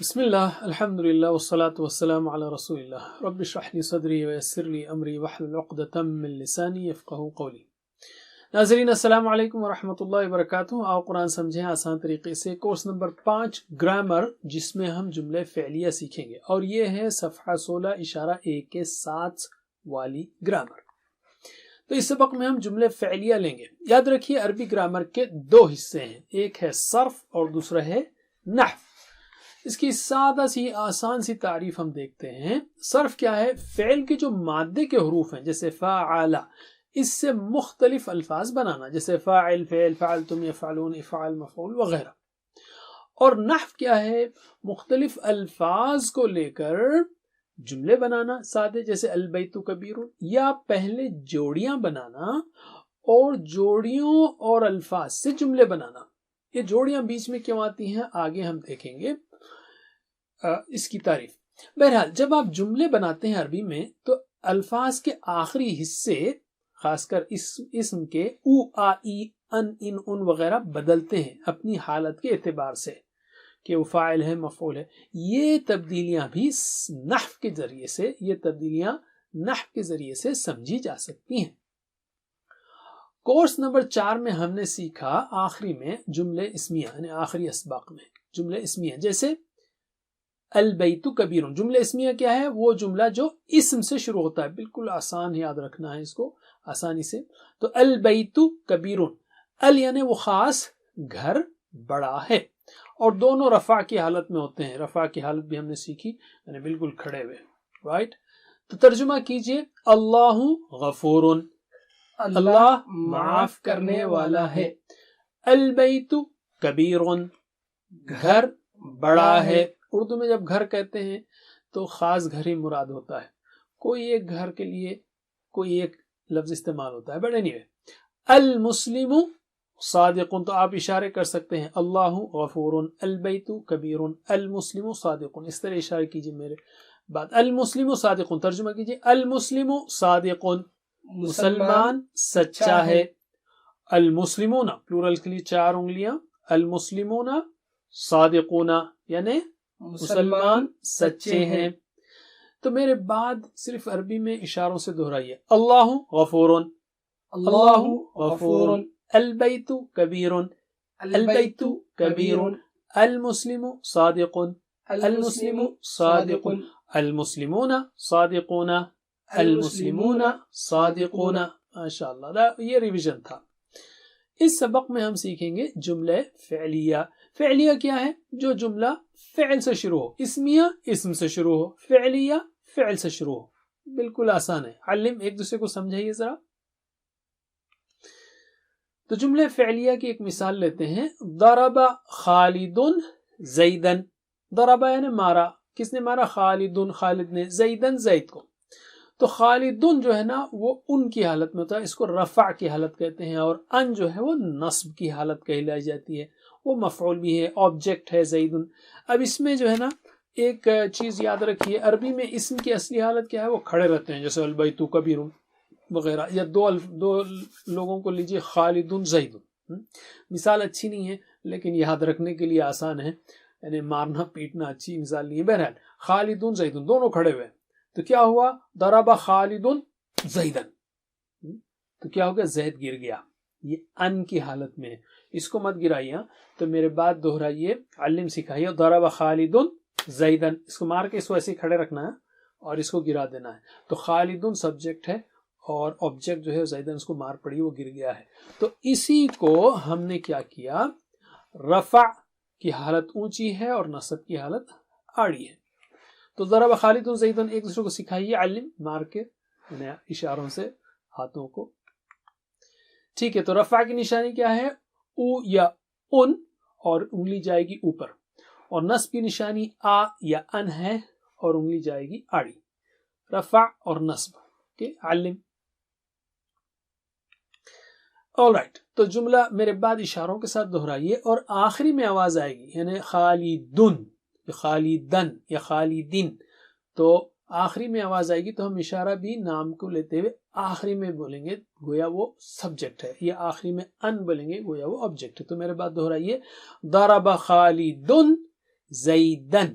بسم اللہ الحمد للہ والصلاة والسلام علی رسول اللہ رب اشرح لی صدری ویسر لی امری واحلل عقدۃ من لسانی یفقہوا قولی۔ ناظرین السلام علیکم ورحمۃ اللہ وبرکاتہ۔ آؤ قرآن سمجھیں آسان طریقے سے، کورس نمبر 5 گرامر، جس میں ہم جملے فعلیہ سیکھیں گے، اور یہ ہے صفحہ 16 اشارہ 1 کے 7 والی گرامر۔ تو اس سبق میں ہم جملے فعلیہ لیں گے۔ یاد رکھیے عربی گرامر کے 2 حصے ہیں، ایک ہے صرف اور دوسرا ہے نحو۔ اس کی سادہ سی آسان سی تعریف ہم دیکھتے ہیں۔ صرف کیا ہے؟ فعل کے جو مادے کے حروف ہیں، جیسے فعل، اس سے مختلف الفاظ بنانا، جیسے فاعل، فعل، فعلتم، یفعلون، افعال، مفعول وغیرہ۔ اور نحو کیا ہے؟ مختلف الفاظ کو لے کر جملے بنانا سادے، جیسے البیت کبیر، یا پہلے جوڑیاں بنانا اور جوڑیوں اور الفاظ سے جملے بنانا۔ یہ جوڑیاں بیچ میں کیوں آتی ہیں آگے ہم دیکھیں گے اس کی تعریف۔ بہرحال جب آپ جملے بناتے ہیں عربی میں تو الفاظ کے آخری حصے، خاص کر اسم کے او، آ، ای، ان وغیرہ بدلتے ہیں اپنی حالت کے اعتبار سے، کہ وہ فاعل ہے، مفعول ہے۔ یہ تبدیلیاں بھی نحو کے ذریعے سے سمجھی جا سکتی ہیں۔ کورس نمبر 4 میں ہم نے سیکھا آخری میں جملے اسمیہ، یعنی آخری اسباق میں جملے اسمیہ، جیسے البیت کبیر۔ جملہ اسمیہ کیا ہے؟ وہ جملہ جو اسم سے شروع ہوتا ہے، بالکل آسان یاد رکھنا ہے اس کو آسانی سے۔ تو البیت کبیر، ال یعنی وہ خاص گھر بڑا ہے، اور دونوں رفع کی حالت میں ہوتے ہیں۔ رفع کی حالت بھی ہم نے سیکھی، یعنی بالکل کھڑے ہوئے، رائٹ۔ تو ترجمہ کیجئے، اللہ غفور، اللہ معاف کرنے والا ہے۔ البیت کبیر، گھر بڑا ہے۔ اردو میں جب گھر کہتے ہیں تو خاص گھر ہی مراد ہوتا ہے، کوئی ایک گھر کے لیے کوئی ایک لفظ استعمال ہوتا ہے، بٹ اینی وے۔ المسلم صادق، تو آپ اشارے کر سکتے ہیں، اللہ غفور، البیت کبیر، المسلم صادق، اس طرح اشارے کیجئے میرے بعد۔ المسلم صادق، ترجمہ کیجئے، المسلم صادق، مسلمان سچا ہے۔ المسلمون، پلورل کے لیے 4 انگلیاں، المسلمون صادقون، یعنی مسلمان سچے ہیں۔ تو میرے بعد صرف عربی میں اشاروں سے دہرائیے، اللہ غفور، اللہ غفور، البیت کبیر، البیت کبیر، المسلم صادق، المسلم صادق، المسلمون صادقون، المسلمون صادقون۔ ماشاءاللہ، یہ ریویژن تھا۔ اس سبق میں ہم سیکھیں گے جملے فعلیہ۔ فعلیہ کیا ہے؟ جو جملہ فعل سے شروع ہو، اسمیہ اسم سے شروع ہو، فعلیہ فعل سے شروع ہو۔ بالکل آسان ہے، علم ایک دوسرے کو سمجھائیے ذرا۔ تو جملے فعلیہ کی ایک مثال لیتے ہیں، ضرب خالد زیدن۔ ضرب یعنی مارا، کس نے مارا؟ خالد، خالد نے، زیدن زید کو۔ تو خالدن جو ہے نا وہ ان کی حالت میں ہوتا ہے، اس کو رفع کی حالت کہتے ہیں، اور ان جو ہے وہ نصب کی حالت کہلائی جاتی ہے، وہ مفعول بھی ہے، آبجیکٹ ہے زیدن۔ اب اس میں جو ہے نا ایک چیز یاد رکھیے، عربی میں اسم کی اصلی حالت کیا ہے؟ وہ کھڑے رہتے ہیں، جیسے البیت کبیر وغیرہ، یا دو لوگوں کو لیجئے، خالد زید۔ مثال اچھی نہیں ہے لیکن یاد رکھنے کے لیے آسان ہے، یعنی مارنا پیٹنا اچھی مثال نہیں ہے۔ بہرحال خالد زید، دونوں کھڑے ہوئے، تو کیا ہوا؟ ضرب خالد زیدن، تو کیا ہوگا؟ زید گر گیا، یہ ان کی حالت میں ہے، اس کو مت گرائیے، تو میرے بعد دہرائیے، علم سکھائیے، ضرب خالد زیدن، اس کو مار کے اس کو ایسے کھڑے رکھنا ہے اور اس کو گرا دینا ہے۔ تو خالدن سبجیکٹ ہے اور آبجیکٹ جو ہے زیدن، اس کو مار پڑی، وہ گر گیا ہے۔ تو اسی کو ہم نے کیا کیا؟ رفع کی حالت اونچی ہے اور نصب کی حالت آڑی ہے۔ تو ضرب خالد زیدن ایک دوسرے کو سکھائیے، علم مار کے، یعنی اشاروں سے ہاتھوں کو۔ ٹھیک ہے، تو رفع کی نشانی کیا ہے؟ او یا ان، اور انگلی جائے گی اوپر، اور نصب کی نشانی آ یا ان ہے، اور انگلی جائے گی آڑی۔ رفع اور نصب کے علم۔ آلرائٹ، تو جملہ میرے بعد اشاروں کے ساتھ دہرائیے، اور آخری میں آواز آئے گی، یعنی خالدن یا خالدن یا خالدین، تو آخری میں آواز آئے گی تو ہم اشارہ بھی نام کو لیتے ہوئے آخری میں بولیں گے، گویا وہ سبجیکٹ ہے، یا آخری میں ان بولیں گے، گویا وہ آبجیکٹ ہے۔ تو میرے بعد دہرائیے، ضرب خالد زیدن،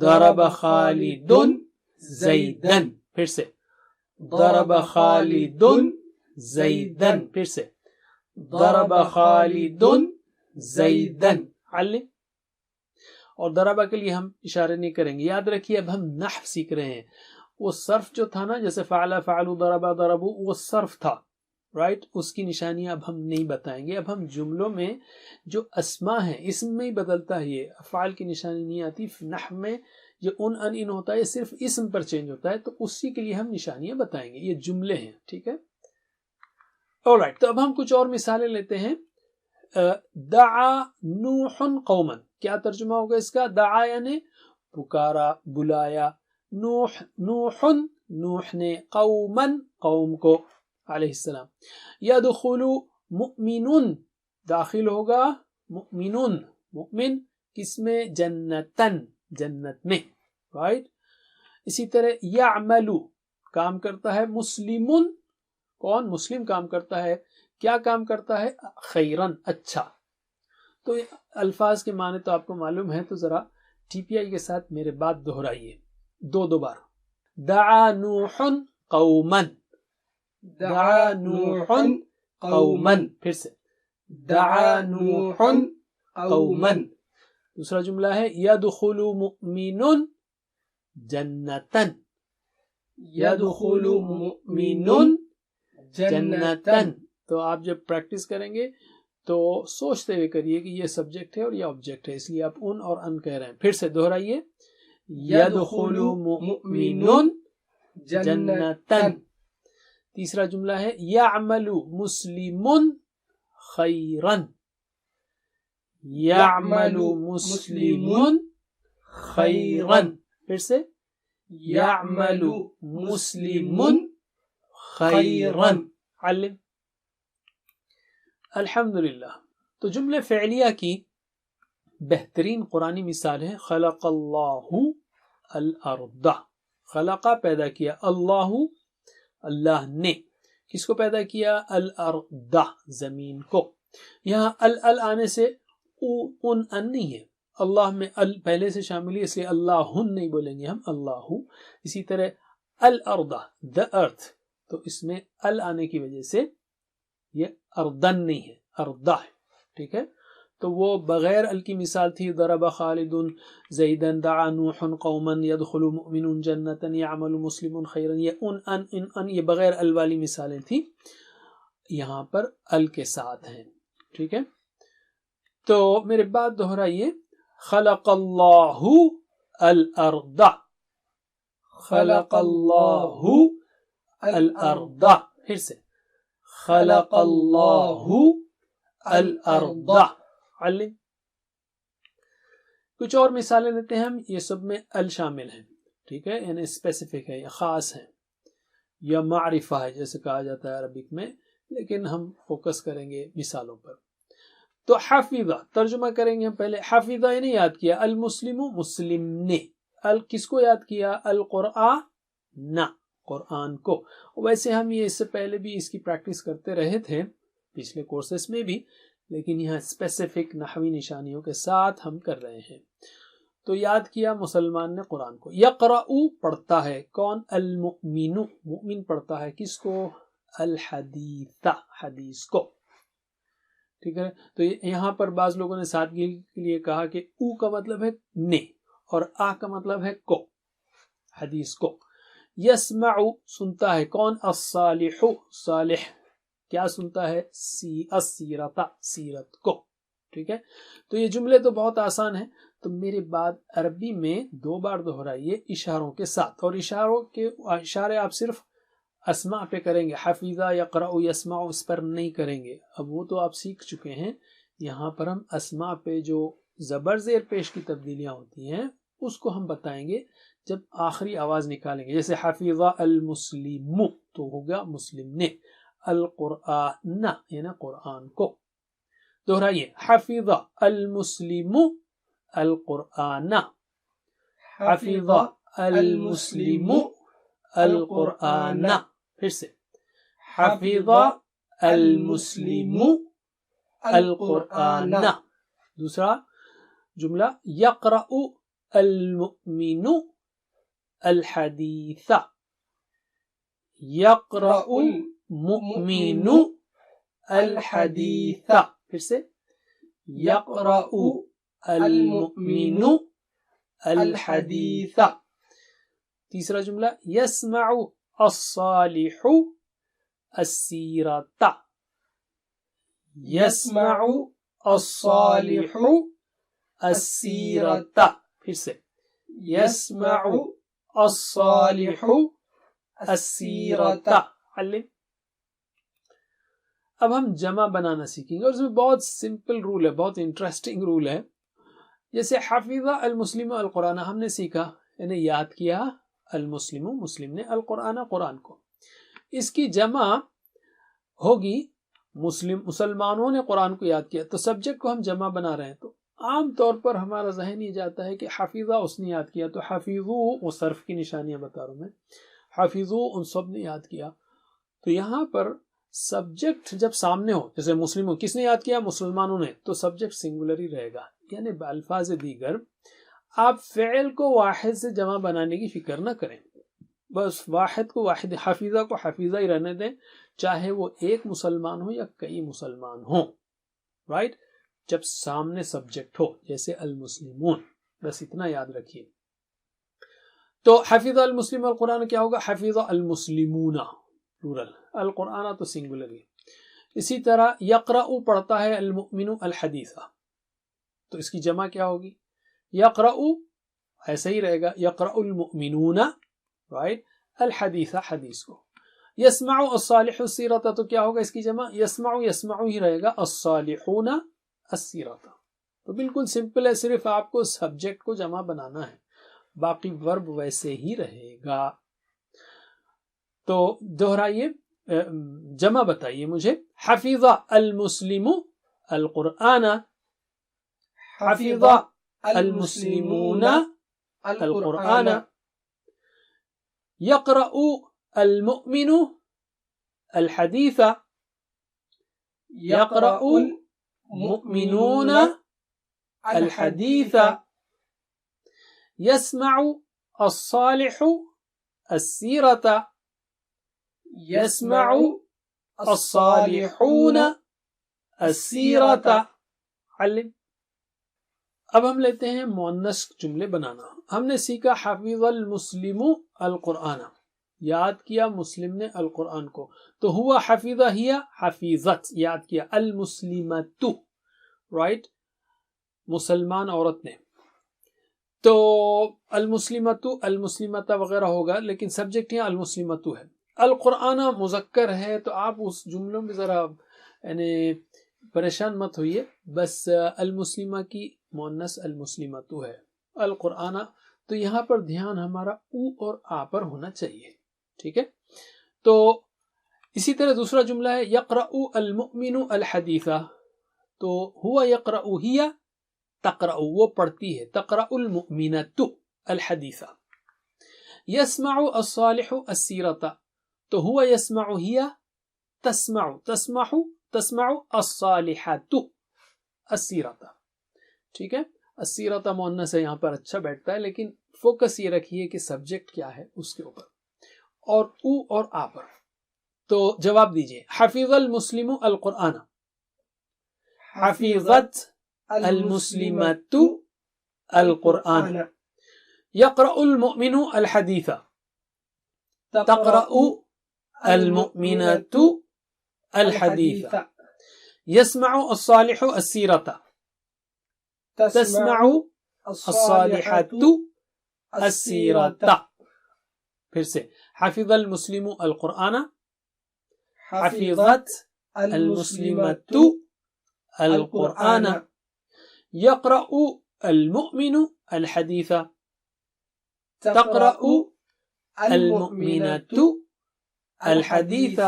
ضرب خالد زیدن، پھر سے ضرب خالد زیدن، پھر سے ضرب خالد زیدن. علم. اور ضربہ کے لیے ہم اشارے نہیں کریں گے. یاد رکھیے اب ہم نحو سیکھ رہے ہیں. وہ صرف جو تھا نا، جیسے فعل فعلوا ضربا ضربوا، وہ صرف تھا، رائٹ. اس کی نشانیاں اب ہم نہیں بتائیں گے. اب ہم جملوں میں جو اسما ہیں، اسم میں ہی بدلتا ہے، یہ افعال کی نشانی نہیں آتی. نحو میں یہ ان ہوتا ہے، صرف اسم پر چینج ہوتا ہے، تو اسی کے لیے ہم نشانیاں بتائیں گے. یہ جملے ہیں، ٹھیک ہے. آلرائٹ، تو اب ہم کچھ اور مثالیں لیتے ہیں. دعا نوح قوما، کیا ترجمہ ہوگا اس کا؟ دعا یعنی پکارا، بلایا. نوح نے قوما، قوم کو، علیہ السلام. یدخل مؤمن، داخل ہوگا مؤمن، مؤمن کس میں؟ جنتن، جنت میں، رائٹ. اسی طرح یعمل، کام کرتا ہے. مسلم، کون؟ مسلم کام کرتا ہے. کیا کام کرتا ہے؟ خیرن، اچھا. تو الفاظ کے معنی تو آپ کو معلوم ہے، تو ذرا ٹی پی آئی کے ساتھ میرے بات دہرائیے دو بار. دعا نوح قوما، دعا نوح قوما، پھر سے دعا نوح قوما. دوسرا جملہ ہے یدخل مؤمن جنتن، یدخل مؤمن جنتن. تو آپ جب پریکٹس کریں گے تو سوچتے ہوئے کریے کہ یہ سبجیکٹ ہے اور یہ آبجیکٹ ہے، اس لیے آپ ان اور ان کہہ رہے ہیں. پھر سے دہرائیے، یدخل مؤمن جنتن. تیسرا جملہ ہے یعمل مسلم خیرن، یعمل مسلم خیرن. پھر سے یعمل مسلم خیرن. علم. الحمدللہ. تو جملے فعلیہ کی بہترین قرآنی مثال ہے خلق اللہ الارض. خلقہ پیدا کیا، اللہ اللہ نے. کس کو پیدا کیا؟ الارض زمین کو. یہاں ال آنے سے ان نہیں ہے، اللہ میں ال پہلے سے شامل ہے، اس لیے اللہ نہیں بولیں گے ہم، اللہ. اسی طرح الارض the earth، تو اس میں ال آنے کی وجہ سے یہ اردن نہیں ہے، اردہ ہے، ٹھیک ہے. تو وہ بغیر ال کی مثال تھی ضرب خالد زیدن، دعا نوح قوما، يدخل مؤمن جنتا، يعمل مسلم خیرا. یہ ان یہ بغیر ال والی مثالیں تھی، یہاں پر ال کے ساتھ ہیں، ٹھیک ہے. تو میرے بات دہرائیے، خلق اللہ الارض، خلق اللہ الارض. پھر سے خلق اللہ الارض. علم. کچھ اور مثالیں لیتے ہیں ہم. یہ سب میں ال شامل ہیں، ٹھیک ہے، یعنی اسپیسیفک ہے یا خاص ہے یا معرفہ ہے جیسے کہا جاتا ہے عربک میں، لیکن ہم فوکس کریں گے مثالوں پر. تو حفظہ ترجمہ کریں گے ہم پہلے. حفظہ یعنی یاد کیا. المسلم، مسلم نے. ال کس کو یاد کیا؟ القرآن، قرآن کو. ویسے ہم یہ اس سے پہلے بھی اس کی پریکٹس کرتے رہے تھے پچھلے کورسز میں بھی، لیکن یہاں اسپیسیفک نحوی نشانیوں کے ساتھ ہم کر رہے ہیں. تو یاد کیا مسلمان نے قرآن کو. یقرأ پڑھتا ہے، کون؟ المؤمن، مؤمن پڑھتا ہے کس کو؟ الحدیث، حدیث کو، ٹھیک ہے. تو یہاں پر بعض لوگوں نے سادگی کے لیے کہا کہ او کا مطلب ہے نے اور آ کا مطلب ہے کو، حدیث کو. یسمع سنتا ہے، کون؟ الصالح، صالح کیا سنتا ہے؟ السیرت، سیرت کو، ٹھیک ہے. تو یہ جملے تو بہت آسان ہیں. تو میرے بعد عربی میں 2 بار دہرائیے اشاروں کے ساتھ، اور اشارے آپ صرف اسماء پہ کریں گے. حفظہ، یقرأ، یسمع اس پر نہیں کریں گے، اب وہ تو آپ سیکھ چکے ہیں. یہاں پر ہم اسماء پہ جو زبر زیر پیش کی تبدیلیاں ہوتی ہیں اس کو ہم بتائیں گے جب آخری آواز نکالیں گے. جیسے حفظہ المسلم تو ہوگا مسلم نے، القرآن یعنی قرآن کو. دہرائیے، حفظہ المسلم القرآن، حفظہ المسلم القرآن. پھر سے حفظہ المسلم القرآن. دوسرا جملہ، یقرأ المؤمن الحديث. يقرأ المؤمن الحديث. پھر سے يقرأ المؤمن الحديث. تیسرا جملہ يسمع الصالح السيرة. يسمع الصالح السيرة. پھر سے يسمع الصالح السيرة. علم. اب ہم جمع بنانا سیکھیں گے اور اس میں بہت سمپل رول ہے، بہت انٹرسٹنگ رول ہے. جیسے حفظ المسلم القرآن ہم نے سیکھا، یعنی یاد کیا المسلم، مسلم نے، القرآن، قرآن کو. اس کی جمع ہوگی مسلمانوں نے قرآن کو یاد کیا. تو سبجیکٹ کو ہم جمع بنا رہے ہیں تو عام طور پر ہمارا ذہن یہ جاتا ہے کہ حفظہ اس نے یاد کیا، تو حفظو وہ صرف کی نشانیاں بتا رہا ہوں میں، حفظو ان سب نے یاد کیا. تو یہاں پر سبجیکٹ جب سامنے ہو، جیسے مسلموں کس نے یاد کیا؟ مسلمانوں نے، تو سبجیکٹ سنگولر ہی رہے گا. یعنی بالفاظ دیگر آپ فعل کو واحد سے جمع بنانے کی فکر نہ کریں، بس واحد کو واحد، حفیظہ کو حفیظہ ہی رہنے دیں، چاہے وہ ایک مسلمان ہو یا کئی مسلمان ہوں. رائٹ؟ جب سامنے سبجیکٹ ہو جیسے المسلمون، بس اتنا یاد رکھیے. تو حفظ المسلم القرآن کیا ہوگا؟ حفظ المسلمون پلورل، القرآن تو سنگولر ہے. اسی طرح یقرأ پڑھتا ہے المؤمن الحدیث، تو اس کی جمع کیا ہوگی؟ یقرأ ایسا ہی رہے گا، یقرأ المؤمنون رائٹ الحدیث، حدیث کو. یسمع الصالح السیرۃ، تو کیا ہوگا اس کی جمع؟ یسمع ہی رہے گا، الصالحون السیرۃ. تو بالکل سمپل ہے، صرف آپ کو سبجیکٹ کو جمع بنانا ہے، باقی ورب ویسے ہی رہے گا. تو دہرائیے، جمع بتائیے مجھے. حفظ المسلم القرآن، حفظ المسلمون القرآن، يقرأ المؤمن الحديث، يقرأ المؤمنون الحديث، يسمع الصالح السيرة، يسمع الصالحون السيرة. علم. اب ہم لیتے ہیں مؤنث جملے بنانا. ہم نے سیکھا حفظ المسلم القرآن، یاد کیا مسلم نے القرآن کو، تو ہوا حفظ ہی حفظت، یاد کیا المسلمت رائٹ، مسلمان عورت نے. تو المسلمت وغیرہ ہوگا، لیکن سبجیکٹ یہاں المسلمت ہے. القرآن مذکر ہے، تو آپ اس جملوں میں ذرا یعنی پریشان مت ہوئیے، بس المسلمہ کی مؤنث المسلمت ہے. القرآن، تو یہاں پر دھیان ہمارا او اور آ پر ہونا چاہیے. ٹھیک ہے. تو اسی طرح دوسرا جملہ ہے یقرأ المؤمن الحدیث، تو ہوا یقرأ ہی تقرأ، وہ پڑھتی ہے، تقرأ المؤمنۃ الحدیث. یسمع الصالح السیرۃ، تو ہوا یسمع ہی تسمع الصالحۃ السیرۃ. ٹھیک ہے. السیرۃ مؤنث ہے، یہاں پر اچھا بیٹھتا ہے، لیکن فوکس یہ رکھیے کہ سبجیکٹ کیا ہے اس کے اوپر اور او اور آ پر. تو جواب دیجئے. حفظ المسلم القرآن، حفظت المسلمت القرآن، يقرأ المؤمن الحديث، تقرأ المؤمنة الحديث، يسمع الصالح السيرة، تسمع الصالحة السيرة. پھر سے حفظ المسلم القرآن، حفظت المسلمة القرآن، يقرأ المؤمن الحديث، تقرأ المؤمنة الحديث،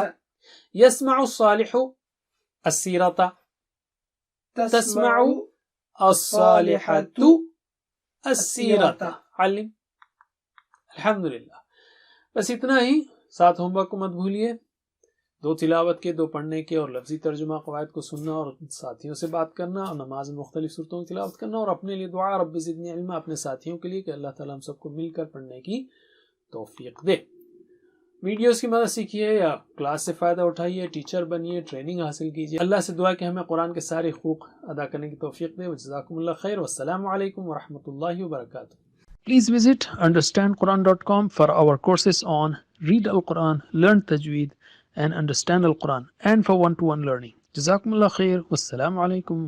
يسمع الصالح السيرة، تسمع الصالحة السيرة. علم. الحمدللہ. بس اتنا ہی. ساتھ ہوم ورک کو مت بھولیے. 2 تلاوت کے، 2 پڑھنے کے، اور لفظی ترجمہ قواعد کو سننا اور ساتھیوں سے بات کرنا، اور نماز میں مختلف صورتوں کی تلاوت کرنا، اور اپنے لیے دعا رب زدنی علما، اپنے ساتھیوں کے لیے کہ اللہ تعالیٰ ہم سب کو مل کر پڑھنے کی توفیق دے۔ ویڈیوز کی مدد سیکھیے یا کلاس سے فائدہ اٹھائیے، ٹیچر بنیے، ٹریننگ حاصل کیجیے۔ اللہ سے دعا کہ ہمیں قرآن کے سارے حقوق ادا کرنے کی توفیق دے۔ جزاکم اللہ خیر، والسلام علیکم ورحمۃ اللہ وبرکاتہ۔ Please visit understandquran.com for our courses on Read Al-Quran, Learn Tajweed and Understand Al-Quran, and for one-to-one learning. Jazakumullah khair. Wassalamu alaikum.